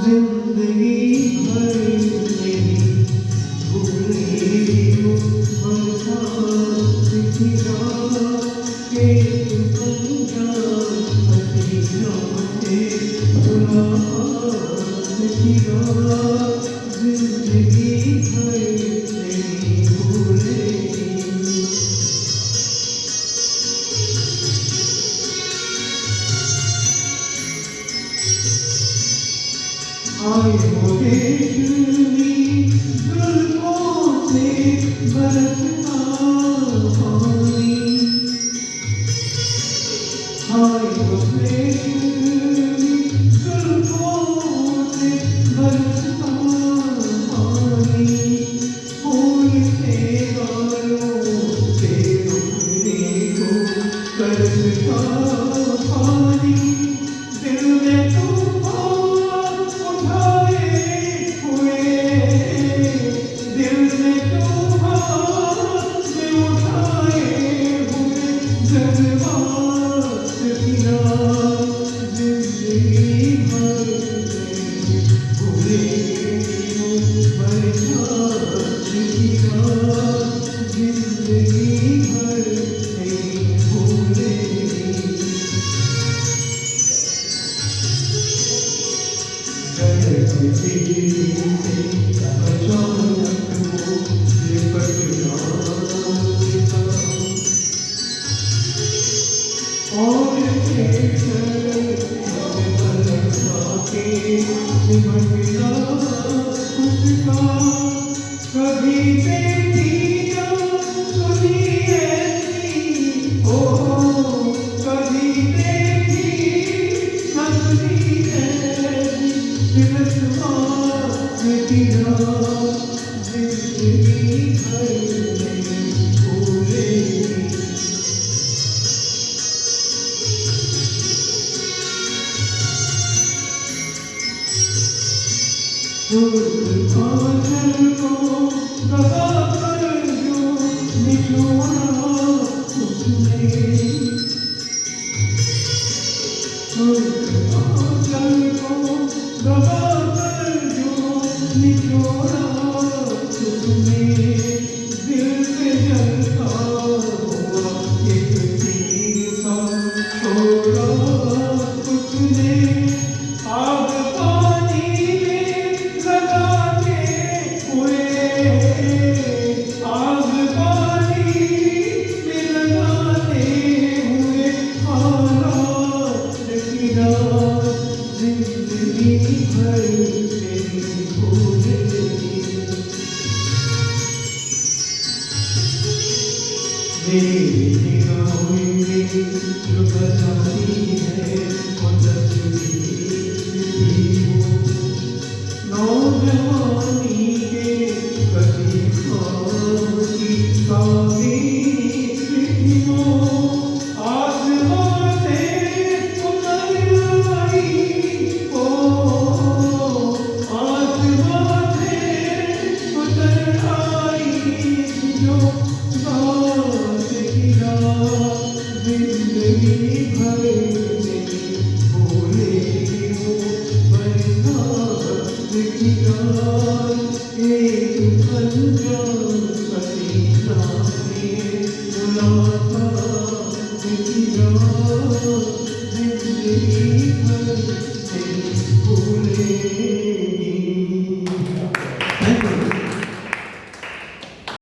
जिंदगी भर नहीं भूली वो बरसात की रात के अनजान हसीनों से मुलाकात की रात जिंदगी भर नहीं भूलेगी। आए वो रेशमी जुल्फों से बरसता पानी, आए वो रेशमी जुल्फों से बरसता पानी, फूल से गालों के उठने को बरसता पानी, दिल में तूफान उठाए हुए, दिल में तूफान उठाए हुए जज्बात की रात जिंदगी भर नहीं भूलेगी वो बरसात की रात जिंदगी भर नहीं भूलेगी। कभी देखी ना सुनी ऐसी ओ, कभी देखी ना सुनी ऐसी दिलस्वाद की रात जिंदगी भर नहीं भूलेगी। आंचल को दबा कर जो निचोड़ा उसने, आंचल को दबा कर जो निचोड़ा उसने, दिल पे जलता हुआ एक तीर सा छोड़ा उसने, आग पानी में लगाते हुए, आग पानी में लगाते हुए हालात की रात जिंदगी भर नहीं भूलेगी। मेरी निगाहों में जो बसाती है वो तस्वीर थी वो, नौजवानी के कभी ख्वाब की ताबीर थी वो, आसमां से उतर आई ओ, आसमां से उतर आई जो बात की रात जिंदगी भर नहीं भूलेगी वो बरसात की रात एक अनजान हसीना से मुलाकात की रात जिंदगी भर नहीं भूलेगी।